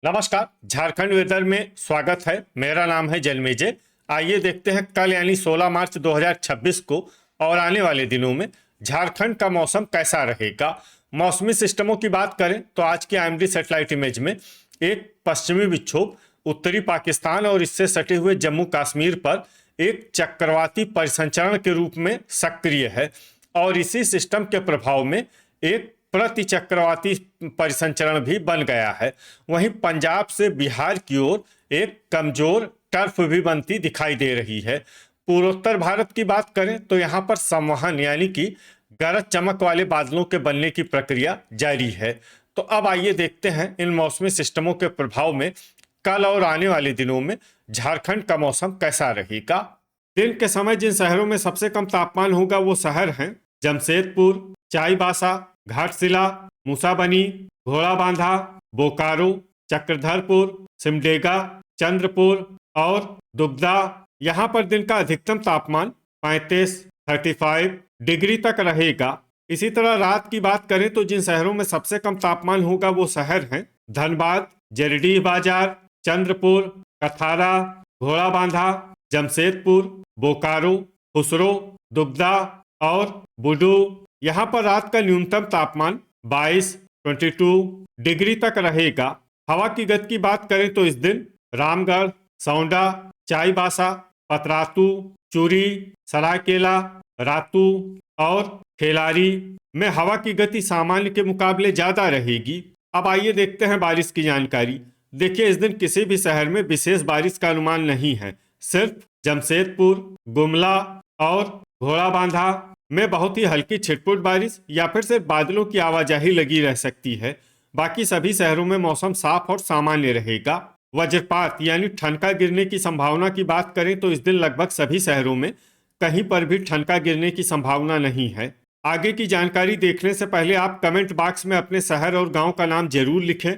नमस्कार। झारखंड वेदर में स्वागत है। मेरा नाम है जन्मेजय। आइए देखते हैं कल यानी 16 मार्च 2026 को और आने वाले दिनों में झारखंड का मौसम कैसा रहेगा। मौसमी सिस्टमों की बात करें तो आज की आईएमडी सैटेलाइट इमेज में एक पश्चिमी विक्षोभ उत्तरी पाकिस्तान और इससे सटे हुए जम्मू कश्मीर पर एक चक्रवाती परिसंचरण के रूप में सक्रिय है और इसी सिस्टम के प्रभाव में एक प्रति चक्रवाती परिसंचरण भी बन गया है। वहीं पंजाब से बिहार की ओर एक कमजोर टर्फ भी बनती दिखाई दे रही है। पूर्वोत्तर भारत की बात करें तो यहाँ पर संवहन यानी कि गरज चमक वाले बादलों के बनने की प्रक्रिया जारी है। तो अब आइए देखते हैं इन मौसमी सिस्टमों के प्रभाव में कल और आने वाले दिनों में झारखंड का मौसम कैसा रहेगा। दिन के समय जिन शहरों में सबसे कम तापमान होगा वो शहर हैं जमशेदपुर, चाईबासा, घाटशिला, मूसाबनी, घोड़ाबांधा, बोकारो, चक्रधरपुर, सिमडेगा, चंद्रपुर और दुगदा। यहाँ पर दिन का अधिकतम तापमान 35 डिग्री तक रहेगा। इसी तरह रात की बात करें तो जिन शहरों में सबसे कम तापमान होगा वो शहर हैं धनबाद, जरीडीह बाजार, चंद्रपुर, कथारा, घोड़ाबांधा, जमशेदपुर, बोकारो, खुसरो, दुगदा और बुडू। यहाँ पर रात का न्यूनतम तापमान 22 डिग्री तक रहेगा। हवा की गति की बात करें तो इस दिन रामगढ़, सौंडा, चाईबासा, पतरातू, चूरी, सरायकेला, रातू और खेलारी में हवा की गति सामान्य के मुकाबले ज्यादा रहेगी। अब आइए देखते हैं बारिश की जानकारी। देखिए, इस दिन किसी भी शहर में विशेष बारिश का अनुमान नहीं है। सिर्फ जमशेदपुर, गुमला और घोड़ाबांधा में बहुत ही हल्की छिटपुट बारिश या फिर सिर्फ बादलों की आवाजाही लगी रह सकती है। बाकी सभी शहरों में मौसम साफ और सामान्य रहेगा। वज्रपात यानी ठनका गिरने की संभावना की बात करें तो इस दिन लगभग सभी शहरों में कहीं पर भी ठनका गिरने की संभावना नहीं है। आगे की जानकारी देखने से पहले आप कमेंट बॉक्स में अपने शहर और गांव का नाम जरूर लिखें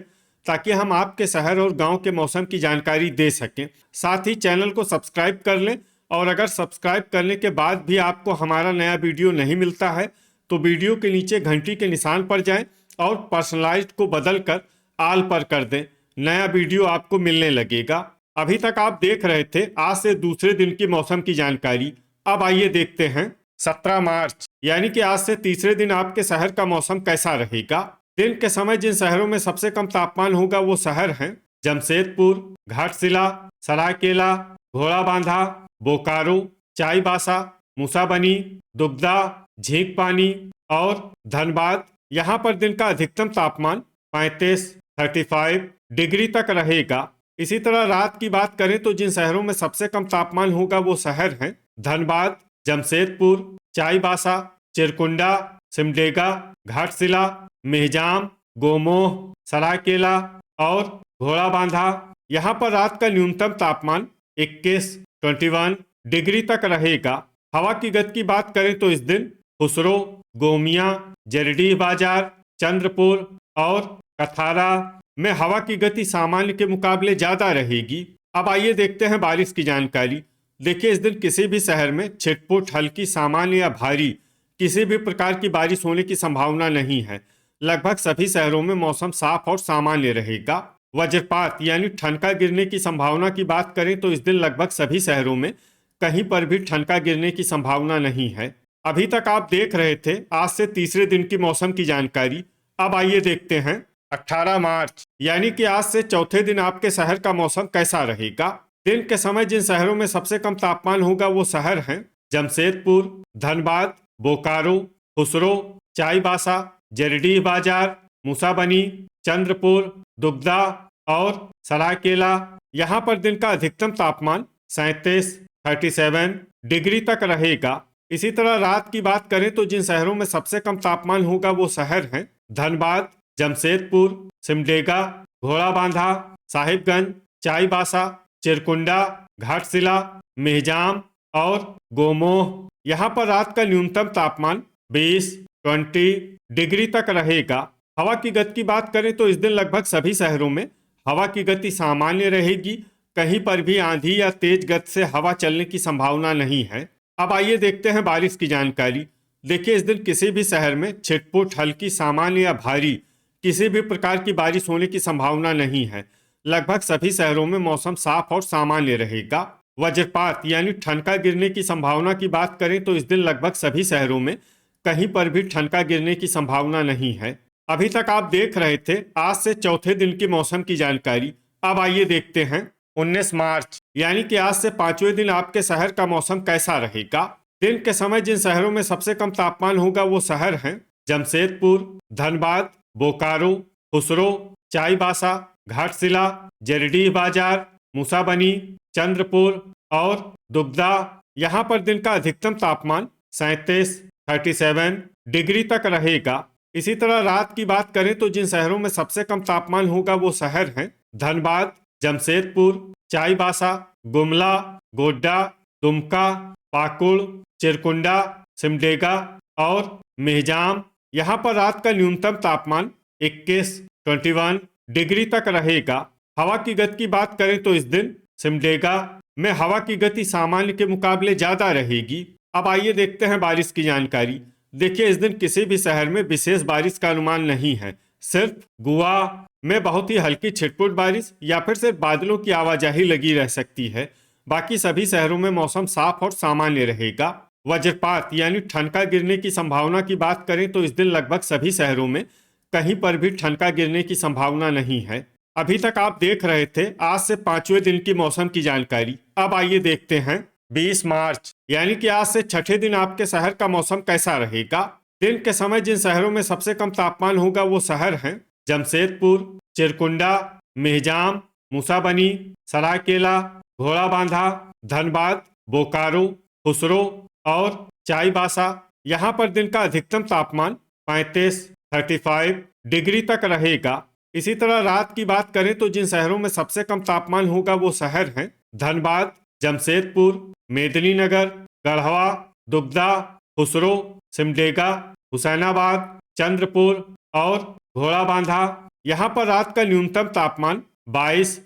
ताकि हम आपके शहर और गांव के मौसम की जानकारी दे सकें। साथ ही चैनल को सब्सक्राइब कर लें और अगर सब्सक्राइब करने के बाद भी आपको हमारा नया वीडियो नहीं मिलता है तो वीडियो के नीचे घंटी के निशान पर जाएं और पर्सनलाइज्ड को बदलकर आल पर कर दें। नया वीडियो आपको मिलने लगेगा। अभी तक आप देख रहे थे आज से दूसरे दिन की मौसम की जानकारी। अब आइए देखते हैं 17 मार्च यानी कि आज से तीसरे दिन आपके शहर का मौसम कैसा रहेगा। दिन के समय जिन शहरों में सबसे कम तापमान होगा वो शहर हैं जमशेदपुर, घाटशिला, सरायकेला, घोड़ाबांधा, बोकारो, चाईबासा, मूसाबनी, दुगदा, झींकपानी और धनबाद। यहाँ पर दिन का अधिकतम तापमान 35 डिग्री तक रहेगा। इसी तरह रात की बात करें तो जिन शहरों में सबसे कम तापमान होगा वो शहर हैं धनबाद, जमशेदपुर, चाईबासा, चिरकुंडा, सिमडेगा, घाटशिला, मेहजाम, गोमोह, सरायकेला और घोड़ाबांधा। यहाँ पर रात का न्यूनतम तापमान 21 डिग्री तक रहेगा। हवा की गति की बात करें तो इस दिन खुसरो, गोमिया, जरीडीह बाजार, चंद्रपुर और कथारा में हवा की गति सामान्य के मुकाबले ज्यादा रहेगी। अब आइए देखते हैं बारिश की जानकारी। देखिए, इस दिन किसी भी शहर में छिटपुट हल्की, सामान्य या भारी किसी भी प्रकार की बारिश होने की संभावना नहीं है। लगभग सभी शहरों में मौसम साफ और सामान्य रहेगा। वज्रपात यानी ठनका गिरने की संभावना की बात करें तो इस दिन लगभग सभी शहरों में कहीं पर भी ठनका गिरने की संभावना नहीं है। अभी तक आप देख रहे थे आज से तीसरे दिन की मौसम की जानकारी। अब आइए देखते हैं 18 मार्च यानी कि आज से चौथे दिन आपके शहर का मौसम कैसा रहेगा। दिन के समय जिन शहरों में सबसे कम तापमान होगा वो शहर हैं जमशेदपुर, धनबाद, बोकारो, खुसरो, चाईबासा, जरीडीह बाजार, मूसाबनी, चंद्रपुर, दुगदा और सरायकेला। यहाँ पर दिन का अधिकतम तापमान 37 डिग्री तक रहेगा। इसी तरह रात की बात करें तो जिन शहरों में सबसे कम तापमान होगा वो शहर हैं धनबाद, जमशेदपुर, सिमडेगा, घोड़ाबांधा, साहिबगंज, चाईबासा, चिरकुंडा, घाटशिला, मेहजाम और गोमोह। यहाँ पर रात का न्यूनतम तापमान 20 डिग्री तक रहेगा। हवा की गति की बात करें तो इस दिन लगभग सभी शहरों में हवा की गति सामान्य रहेगी। कहीं पर भी आंधी या तेज गति से हवा चलने की संभावना नहीं है। अब आइए देखते हैं बारिश की जानकारी। देखिए, इस दिन किसी भी शहर में छिटपुट हल्की, सामान्य या भारी किसी भी प्रकार की बारिश होने की संभावना नहीं है। लगभग सभी शहरों में मौसम साफ और सामान्य रहेगा। वज्रपात यानी ठनका गिरने की संभावना की बात करें तो इस दिन लगभग सभी शहरों में कहीं पर भी ठनका गिरने की संभावना नहीं है। अभी तक आप देख रहे थे आज से चौथे दिन की मौसम की जानकारी। अब आइए देखते हैं 19 मार्च यानी कि आज से पांचवें दिन आपके शहर का मौसम कैसा रहेगा। दिन के समय जिन शहरों में सबसे कम तापमान होगा वो शहर हैं जमशेदपुर, धनबाद, बोकारो, खुसरो, चाईबासा, घाटशिला, जरडीह बाजार, मूसाबनी, चंद्रपुर और दुबदा। यहाँ पर दिन का अधिकतम तापमान 37 डिग्री तक रहेगा। इसी तरह रात की बात करें तो जिन शहरों में सबसे कम तापमान होगा वो शहर हैं धनबाद, जमशेदपुर, चाईबासा, गुमला, गोड्डा, दुमका, पाकुड़, चिरकुंडा, सिमडेगा और मेहजाम। यहाँ पर रात का न्यूनतम तापमान 21 डिग्री तक रहेगा। हवा की गति की बात करें तो इस दिन सिमडेगा में हवा की गति सामान्य के मुकाबले ज्यादा रहेगी। अब आइए देखते हैं बारिश की जानकारी। देखिए इस दिन किसी भी शहर में विशेष बारिश का अनुमान नहीं है। सिर्फ गोवा में बहुत ही हल्की छिटपुट बारिश या फिर सिर्फ बादलों की आवाजाही लगी रह सकती है। बाकी सभी शहरों में मौसम साफ और सामान्य रहेगा। वज्रपात यानी ठनका गिरने की संभावना की बात करें तो इस दिन लगभग सभी शहरों में कहीं पर भी ठनका गिरने की संभावना नहीं है। अभी तक आप देख रहे थे आज से पांचवें दिन की मौसम की जानकारी। अब आइए देखते हैं 20 मार्च यानी कि आज से छठे दिन आपके शहर का मौसम कैसा रहेगा। दिन के समय जिन शहरों में सबसे कम तापमान होगा वो शहर हैं जमशेदपुर, चिरकुंडा, मेहजाम, मूसाबनी, सरायकेला, घोड़ाबांधा, धनबाद, बोकारो, खुसरो और चाईबासा। यहाँ पर दिन का अधिकतम तापमान 35 डिग्री तक रहेगा। इसी तरह रात की बात करें तो जिन शहरों में सबसे कम तापमान होगा वो शहर हैं धनबाद, जमशेदपुर, मेदिनीनगर, गढ़वा, दुबदा, खुसरो, सिमडेगा, हुसैनाबाद, चंद्रपुर और घोड़ाबांधा। यहाँ पर रात का न्यूनतम तापमान 22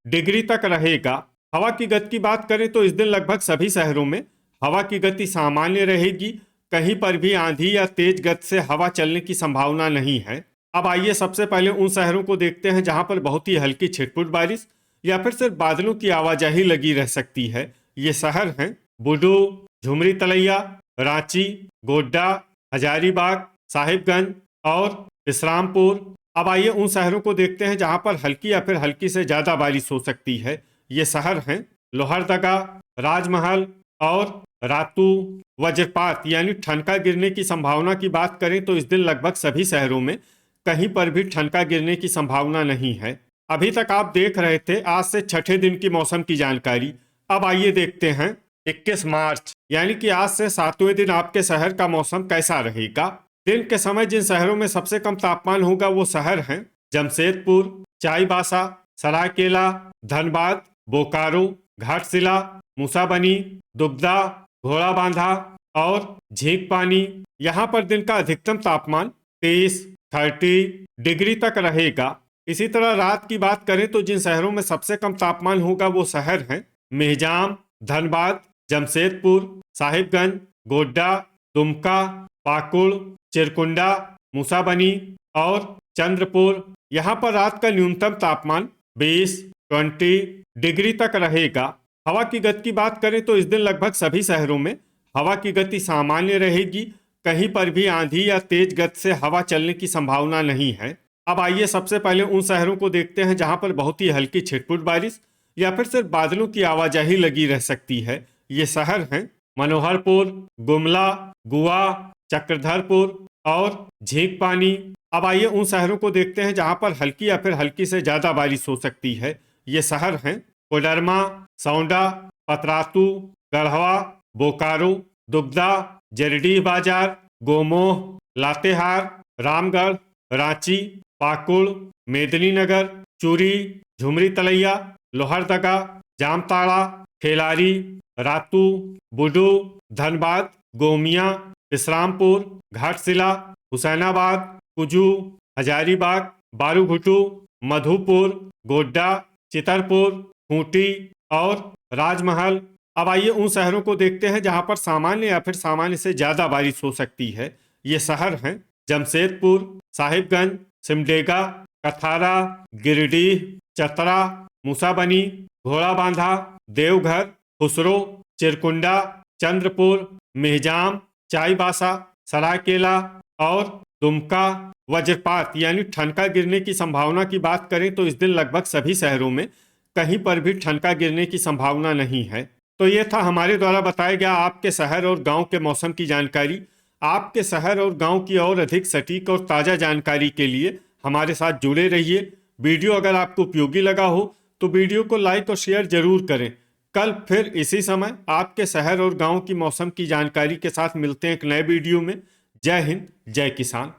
डिग्री तक रहेगा। हवा की गति की बात करें तो इस दिन लगभग सभी शहरों में हवा की गति सामान्य रहेगी। कहीं पर भी आंधी या तेज गति से हवा चलने की संभावना नहीं है। अब आइए सबसे पहले उन शहरों को देखते हैं जहां पर बहुत ही हल्की छिटपुट बारिश या फिर सिर्फ बादलों की आवाजाही लगी रह सकती है। ये शहर हैं बुडू, झुमरी तलैया, रांची, गोड्डा, हजारीबाग, साहिबगंज और इस्लामपुर। अब आइए उन शहरों को देखते हैं जहां पर हल्की या फिर हल्की से ज्यादा बारिश हो सकती है। ये शहर हैं लोहरदगा, राजमहल और रातू। वज्रपात यानी ठनका गिरने की संभावना की बात करें तो इस दिन लगभग सभी शहरों में कहीं पर भी ठनका गिरने की संभावना नहीं है। अभी तक आप देख रहे थे आज से छठे दिन की मौसम की जानकारी। अब आइए देखते हैं 21 मार्च यानी कि आज से सातवें दिन आपके शहर का मौसम कैसा रहेगा। दिन के समय जिन शहरों में सबसे कम तापमान होगा वो शहर हैं जमशेदपुर, चाईबासा, सरायकेला, धनबाद, बोकारो, घाटशिला, मूसाबनी, दुबदा, घोड़ाबांधा और झींकपानी। यहाँ पर दिन का अधिकतम तापमान 30 डिग्री तक रहेगा। इसी तरह रात की बात करें तो जिन शहरों में सबसे कम तापमान होगा वो शहर हैं मेहजाम, धनबाद, जमशेदपुर, साहिबगंज, गोड्डा, दुमका, पाकुड़, चिरकुंडा, मूसाबनी और चंद्रपुर। यहाँ पर रात का न्यूनतम तापमान 20 डिग्री तक रहेगा। हवा की गति की बात करें तो इस दिन लगभग सभी शहरों में हवा की गति सामान्य रहेगी। कहीं पर भी आंधी या तेज गति से हवा चलने की संभावना नहीं है। अब आइए सबसे पहले उन शहरों को देखते हैं जहां पर बहुत ही हल्की छिटपुट बारिश या फिर सिर्फ बादलों की आवाजाही लगी रह सकती है। ये शहर हैं मनोहरपुर, गुमला, गुआ, चक्रधरपुर और झींकपानी। अब आइए उन शहरों को देखते हैं जहां पर हल्की या फिर हल्की से ज्यादा बारिश हो सकती है। ये शहर हैं कोडरमा, सौंडा, पतरातू, गढ़वा, बोकारो, दुबदा, जरडीह बाजार, गोमोह, लातेहार, रामगढ़, रांची, पाकुड़, मेदिनीनगर, चूरी, झुमरी तलैया, लोहरदगा, जामताड़ा, खेलारी, रातू, बुडू, धनबाद, गोमिया, इस्लामपुर, घाटशिला, हुसैनाबाद, कुजू, हजारीबाग, बारूघुटू, मधुपुर, गोड्डा, चितरपुर, खूंटी और राजमहल। अब आइए उन शहरों को देखते हैं जहां पर सामान्य या फिर सामान्य से ज्यादा बारिश हो सकती है। ये शहर हैं जमशेदपुर, साहिबगंज, सिमडेगा, कथारा, गिरिडीह, चतरा, मूसाबनी, घोड़ाबांधा, देवघर, खुसरो, चिरकुंडा, चंद्रपुर, मेहजाम, चाईबासा, सरायकेला और दुमका वज्रपात यानी ठनका गिरने की संभावना की बात करें तो इस दिन लगभग सभी शहरों में कहीं पर भी ठनका गिरने की संभावना नहीं है। तो ये था हमारे द्वारा बताया गया आपके शहर और गांव के मौसम की जानकारी। आपके शहर और गांव की और अधिक सटीक और ताज़ा जानकारी के लिए हमारे साथ जुड़े रहिए। वीडियो अगर आपको उपयोगी लगा हो तो वीडियो को लाइक और शेयर जरूर करें। कल फिर इसी समय आपके शहर और गांव की मौसम की जानकारी के साथ मिलते हैं एक नए वीडियो में। जय हिंद, जय किसान।